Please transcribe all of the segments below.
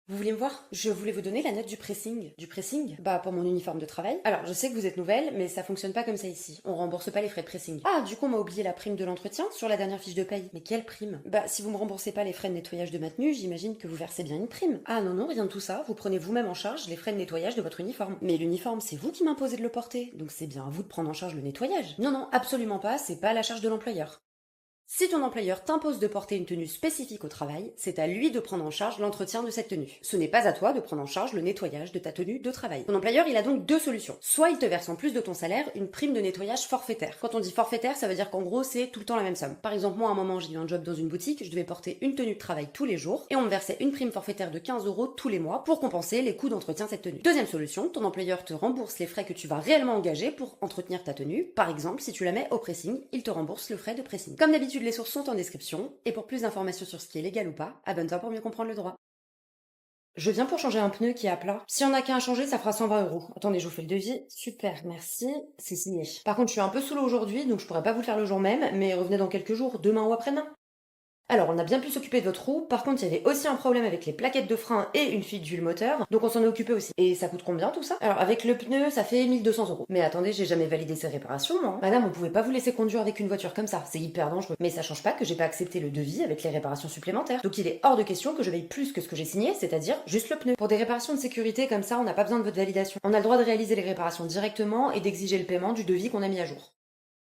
Vous voulez me voir? Je voulais vous donner la note du pressing. Du pressing? Bah, pour mon uniforme de travail. Alors, je sais que vous êtes nouvelle, mais ça fonctionne pas comme ça ici. On rembourse pas les frais de pressing. Ah, du coup, on m'a oublié la prime de l'entretien sur la dernière fiche de paye. Mais quelle prime? Bah, si vous me remboursez pas les frais de nettoyage de ma tenue, j'imagine que vous versez bien une prime. Ah non, non, rien de tout ça. Vous prenez vous-même en charge les frais de nettoyage de votre uniforme. Mais l'uniforme, c'est vous qui m'imposez de le porter. Donc c'est bien à vous de prendre en charge le nettoyage. Non, non, absolument pas. C'est pas à la charge de l'employeur. Si ton employeur t'impose de porter une tenue spécifique au travail, c'est à lui de prendre en charge l'entretien de cette tenue. Ce n'est pas à toi de prendre en charge le nettoyage de ta tenue de travail. Ton employeur, il a donc deux solutions. Soit il te verse en plus de ton salaire une prime de nettoyage forfaitaire. Quand on dit forfaitaire, ça veut dire qu'en gros, c'est tout le temps la même somme. Par exemple, moi, à un moment, j'ai eu un job dans une boutique, je devais porter une tenue de travail tous les jours, et on me versait une prime forfaitaire de 15 € tous les mois pour compenser les coûts d'entretien de cette tenue. Deuxième solution, ton employeur te rembourse les frais que tu vas réellement engager pour entretenir ta tenue. Par exemple, si tu la mets au pressing, il te rembourse le frais de pressing. Comme d'habitude, les sources sont en description. Et pour plus d'informations sur ce qui est légal ou pas, abonne-toi pour mieux comprendre le droit. Je viens pour changer un pneu qui est à plat. Si on a qu'à un changer, ça fera 120 €. Attendez, je vous fais le devis. Super, merci. C'est signé. Par contre, je suis un peu sous l'eau aujourd'hui, donc je pourrais pas vous le faire le jour même, mais revenez dans quelques jours, demain ou après-demain. Alors, on a bien pu s'occuper de votre roue. Par contre, il y avait aussi un problème avec les plaquettes de frein et une fuite d'huile moteur. Donc, on s'en est occupé aussi. Et ça coûte combien tout ça? Alors, avec le pneu, ça fait 1 200 €. Mais attendez, j'ai jamais validé ces réparations, moi. Madame, on pouvait pas vous laisser conduire avec une voiture comme ça. C'est hyper dangereux. Mais ça change pas que j'ai pas accepté le devis avec les réparations supplémentaires. Donc, il est hors de question que je paye plus que ce que j'ai signé, c'est-à-dire juste le pneu. Pour des réparations de sécurité comme ça, on n'a pas besoin de votre validation. On a le droit de réaliser les réparations directement et d'exiger le paiement du devis qu'on a mis à jour.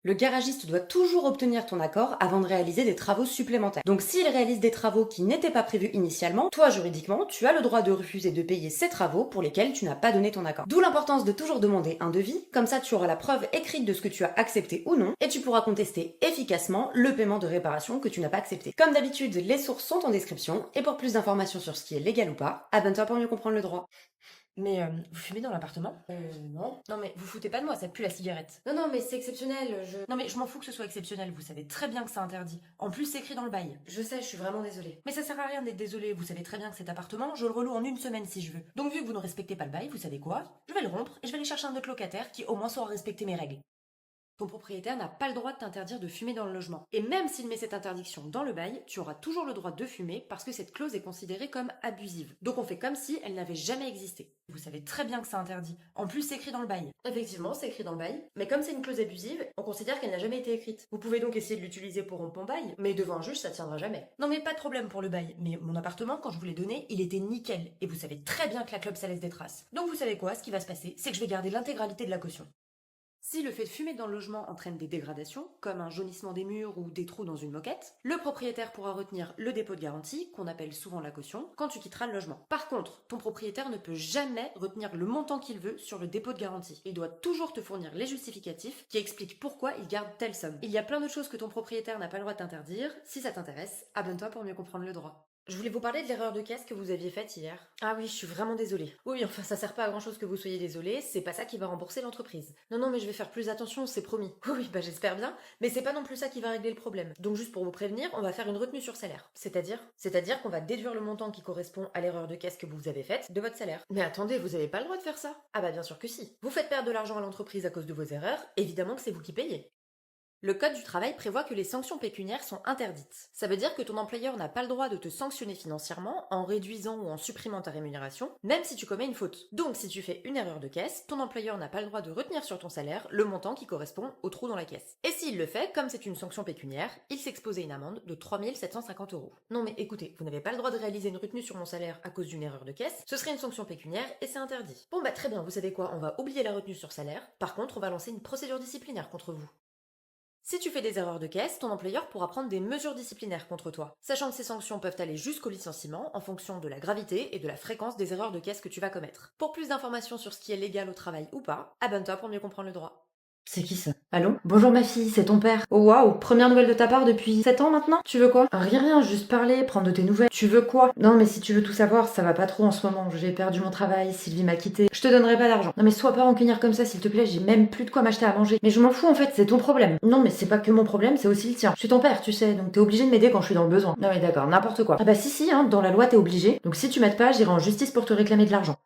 Le garagiste doit toujours obtenir ton accord avant de réaliser des travaux supplémentaires. Donc s'il réalise des travaux qui n'étaient pas prévus initialement, toi juridiquement, tu as le droit de refuser de payer ces travaux pour lesquels tu n'as pas donné ton accord. D'où l'importance de toujours demander un devis, comme ça tu auras la preuve écrite de ce que tu as accepté ou non, et tu pourras contester efficacement le paiement de réparation que tu n'as pas accepté. Comme d'habitude, les sources sont en description, et pour plus d'informations sur ce qui est légal ou pas, abonne-toi pour mieux comprendre le droit. Mais vous fumez dans l'appartement? Non. Non mais vous foutez pas de moi, ça pue la cigarette. Non, non, mais c'est exceptionnel, Non mais je m'en fous que ce soit exceptionnel, vous savez très bien que c'est interdit. En plus c'est écrit dans le bail. Je sais, je suis vraiment désolée. Mais ça sert à rien d'être désolé, vous savez très bien que cet appartement, je le reloue en une semaine si je veux. Donc vu que vous ne respectez pas le bail, vous savez quoi? Je vais le rompre et je vais aller chercher un autre locataire qui au moins saura respecter mes règles. Ton propriétaire n'a pas le droit de t'interdire de fumer dans le logement. Et même s'il met cette interdiction dans le bail, tu auras toujours le droit de fumer parce que cette clause est considérée comme abusive. Donc on fait comme si elle n'avait jamais existé. Vous savez très bien que c'est interdit. En plus c'est écrit dans le bail. Effectivement, c'est écrit dans le bail, mais comme c'est une clause abusive, on considère qu'elle n'a jamais été écrite. Vous pouvez donc essayer de l'utiliser pour rompre ton bail, mais devant un juge, ça tiendra jamais. Non mais pas de problème pour le bail, mais mon appartement, quand je vous l'ai donné, il était nickel. Et vous savez très bien que la clope ça laisse des traces. Donc vous savez quoi, ce qui va se passer, c'est que je vais garder l'intégralité de la caution. Si le fait de fumer dans le logement entraîne des dégradations, comme un jaunissement des murs ou des trous dans une moquette, le propriétaire pourra retenir le dépôt de garantie, qu'on appelle souvent la caution, quand tu quitteras le logement. Par contre, ton propriétaire ne peut jamais retenir le montant qu'il veut sur le dépôt de garantie. Il doit toujours te fournir les justificatifs qui expliquent pourquoi il garde telle somme. Il y a plein d'autres choses que ton propriétaire n'a pas le droit de t'interdire. Si ça t'intéresse, abonne-toi pour mieux comprendre le droit. Je voulais vous parler de l'erreur de caisse que vous aviez faite hier. Ah oui, je suis vraiment désolée. Oui, enfin ça sert pas à grand chose que vous soyez désolée, c'est pas ça qui va rembourser l'entreprise. Non, non, mais je vais faire plus attention, c'est promis. Oui, bah j'espère bien, mais c'est pas non plus ça qui va régler le problème. Donc juste pour vous prévenir, on va faire une retenue sur salaire. C'est-à-dire qu'on va déduire le montant qui correspond à l'erreur de caisse que vous avez faite de votre salaire. Mais attendez, vous avez pas le droit de faire ça. Ah bah bien sûr que si. Vous faites perdre de l'argent à l'entreprise à cause de vos erreurs, évidemment que c'est vous qui payez. Le code du travail prévoit que les sanctions pécuniaires sont interdites. Ça veut dire que ton employeur n'a pas le droit de te sanctionner financièrement en réduisant ou en supprimant ta rémunération, même si tu commets une faute. Donc si tu fais une erreur de caisse, ton employeur n'a pas le droit de retenir sur ton salaire le montant qui correspond au trou dans la caisse. Et s'il le fait, comme c'est une sanction pécuniaire, il s'expose à une amende de 3 750 €. Non mais écoutez, vous n'avez pas le droit de réaliser une retenue sur mon salaire à cause d'une erreur de caisse, ce serait une sanction pécuniaire et c'est interdit. Bon bah très bien, vous savez quoi, on va oublier la retenue sur salaire, par contre on va lancer une procédure disciplinaire contre vous. Si tu fais des erreurs de caisse, ton employeur pourra prendre des mesures disciplinaires contre toi, sachant que ces sanctions peuvent aller jusqu'au licenciement en fonction de la gravité et de la fréquence des erreurs de caisse que tu vas commettre. Pour plus d'informations sur ce qui est légal au travail ou pas, abonne-toi pour mieux comprendre le droit. C'est qui ça? Allô? Bonjour ma fille, c'est ton père. Oh waouh, première nouvelle de ta part depuis 7 ans maintenant? Tu veux quoi? Rien, juste parler, prendre de tes nouvelles. Tu veux quoi? Non mais si tu veux tout savoir, ça va pas trop en ce moment. J'ai perdu mon travail, Sylvie m'a quitté. Je te donnerai pas d'argent. Non mais sois pas rancunière comme ça s'il te plaît, j'ai même plus de quoi m'acheter à manger. Mais je m'en fous en fait, c'est ton problème. Non mais c'est pas que mon problème, c'est aussi le tien. Je suis ton père, tu sais, donc t'es obligé de m'aider quand je suis dans le besoin. Non mais d'accord, n'importe quoi. Ah bah si, hein, dans la loi t'es obligé. Donc si tu m'aides pas, j'irai en justice pour te réclamer de l'argent.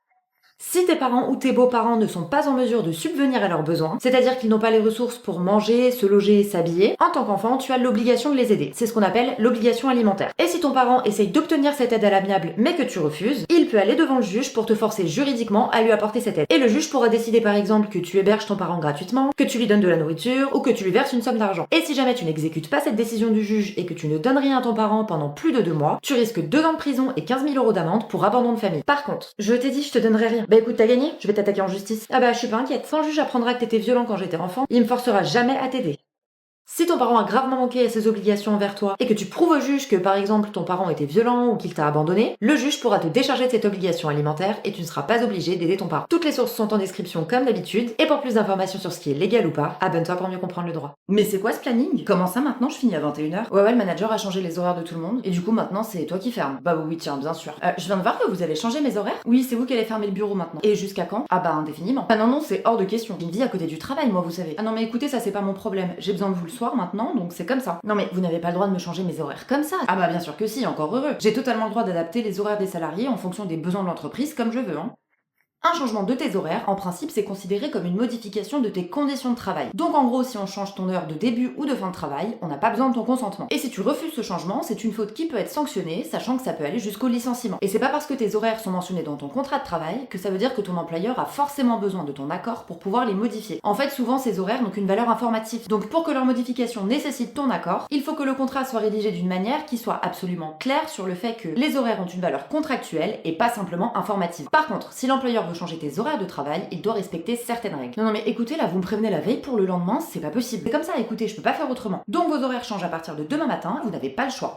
Si tes parents ou tes beaux-parents ne sont pas en mesure de subvenir à leurs besoins, c'est-à-dire qu'ils n'ont pas les ressources pour manger, se loger, s'habiller, en tant qu'enfant, tu as l'obligation de les aider. C'est ce qu'on appelle l'obligation alimentaire. Et si ton parent essaye d'obtenir cette aide à l'amiable mais que tu refuses, il peut aller devant le juge pour te forcer juridiquement à lui apporter cette aide. Et le juge pourra décider par exemple que tu héberges ton parent gratuitement, que tu lui donnes de la nourriture ou que tu lui verses une somme d'argent. Et si jamais tu n'exécutes pas cette décision du juge et que tu ne donnes rien à ton parent pendant plus de 2 mois, tu risques 2 ans de prison et 15 000 € d'amende pour abandon de famille. Par contre, je t'ai dit je te donnerai rien. Bah écoute, t'as gagné, je vais t'attaquer en justice. Ah bah je suis pas inquiète. Quand le juge apprendra que t'étais violent quand j'étais enfant, il me forcera jamais à t'aider. Si ton parent a gravement manqué à ses obligations envers toi et que tu prouves au juge que par exemple ton parent était violent ou qu'il t'a abandonné, le juge pourra te décharger de cette obligation alimentaire et tu ne seras pas obligé d'aider ton parent. Toutes les sources sont en description comme d'habitude et pour plus d'informations sur ce qui est légal ou pas, abonne-toi pour mieux comprendre le droit. Mais c'est quoi ce planning? Comment ça maintenant je finis à 21h? Ouais, le manager a changé les horaires de tout le monde et du coup maintenant c'est toi qui fermes. Bah oui tiens bien sûr. Je viens de voir que vous avez changé mes horaires? Oui c'est vous qui allez fermer le bureau maintenant. Et jusqu'à quand? Ah bah indéfiniment. Ah non c'est hors de question. J'ai une vie à côté du travail moi vous savez. Ah non mais écoutez ça c'est pas mon problème. J'ai besoin de vous le soir maintenant donc c'est comme ça. Non mais vous n'avez pas le droit de me changer mes horaires comme ça. Ah bah bien sûr que si, encore heureux. J'ai totalement le droit d'adapter les horaires des salariés en fonction des besoins de l'entreprise comme je veux, hein. Un changement de tes horaires, en principe, c'est considéré comme une modification de tes conditions de travail. Donc en gros, si on change ton heure de début ou de fin de travail, on n'a pas besoin de ton consentement. Et si tu refuses ce changement, c'est une faute qui peut être sanctionnée, sachant que ça peut aller jusqu'au licenciement. Et c'est pas parce que tes horaires sont mentionnés dans ton contrat de travail que ça veut dire que ton employeur a forcément besoin de ton accord pour pouvoir les modifier. En fait, souvent, ces horaires n'ont qu'une valeur informative. Donc pour que leur modification nécessite ton accord, il faut que le contrat soit rédigé d'une manière qui soit absolument claire sur le fait que les horaires ont une valeur contractuelle et pas simplement informative. Par contre, si l'employeur veut changer tes horaires de travail, il doit respecter certaines règles. Non mais écoutez là, vous me prévenez la veille pour le lendemain, c'est pas possible. C'est comme ça, écoutez, je peux pas faire autrement. Donc vos horaires changent à partir de demain matin, vous n'avez pas le choix.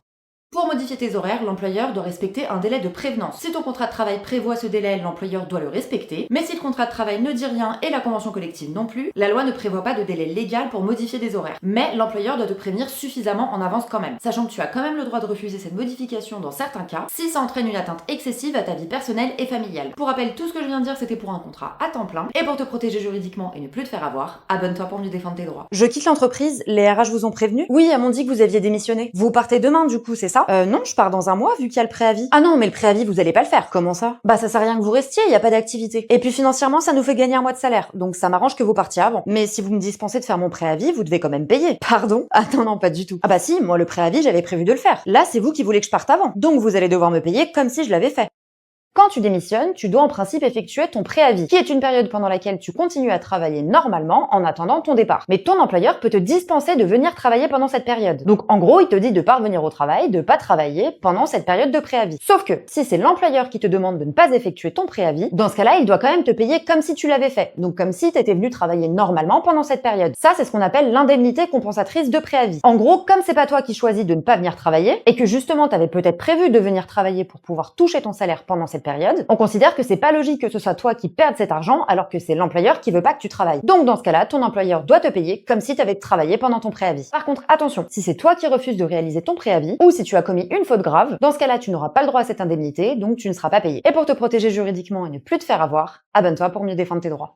Pour modifier tes horaires, l'employeur doit respecter un délai de prévenance. Si ton contrat de travail prévoit ce délai, l'employeur doit le respecter. Mais si le contrat de travail ne dit rien et la convention collective non plus, la loi ne prévoit pas de délai légal pour modifier des horaires. Mais l'employeur doit te prévenir suffisamment en avance quand même, sachant que tu as quand même le droit de refuser cette modification dans certains cas, si ça entraîne une atteinte excessive à ta vie personnelle et familiale. Pour rappel, tout ce que je viens de dire, c'était pour un contrat à temps plein. Et pour te protéger juridiquement et ne plus te faire avoir, abonne-toi pour mieux défendre tes droits. Je quitte l'entreprise, les RH vous ont prévenu? Oui, elles m'ont dit que vous aviez démissionné. Vous partez demain du coup, c'est ça? Non, je pars dans un mois vu qu'il y a le préavis. Ah non, mais le préavis, vous allez pas le faire. Comment ça? Bah ça sert à rien que vous restiez, il y a pas d'activité. Et puis financièrement, ça nous fait gagner un mois de salaire. Donc ça m'arrange que vous partiez avant. Mais si vous me dispensez de faire mon préavis, vous devez quand même payer. Pardon? Ah non, pas du tout. Ah bah si, moi le préavis, j'avais prévu de le faire. Là, c'est vous qui voulez que je parte avant. Donc vous allez devoir me payer comme si je l'avais fait. Quand tu démissionnes, tu dois en principe effectuer ton préavis, qui est une période pendant laquelle tu continues à travailler normalement en attendant ton départ. Mais ton employeur peut te dispenser de venir travailler pendant cette période. Donc en gros, il te dit de pas revenir au travail, de pas travailler pendant cette période de préavis. Sauf que si c'est l'employeur qui te demande de ne pas effectuer ton préavis, dans ce cas-là, il doit quand même te payer comme si tu l'avais fait. Donc comme si tu étais venu travailler normalement pendant cette période. Ça, c'est ce qu'on appelle l'indemnité compensatrice de préavis. En gros, comme c'est pas toi qui choisis de ne pas venir travailler et que justement t'avais peut-être prévu de venir travailler pour pouvoir toucher ton salaire pendant cette période, on considère que c'est pas logique que ce soit toi qui perdes cet argent alors que c'est l'employeur qui veut pas que tu travailles. Donc dans ce cas-là, ton employeur doit te payer comme si tu avais travaillé pendant ton préavis. Par contre, attention, si c'est toi qui refuses de réaliser ton préavis ou si tu as commis une faute grave, dans ce cas-là, tu n'auras pas le droit à cette indemnité, donc tu ne seras pas payé. Et pour te protéger juridiquement et ne plus te faire avoir, abonne-toi pour mieux défendre tes droits.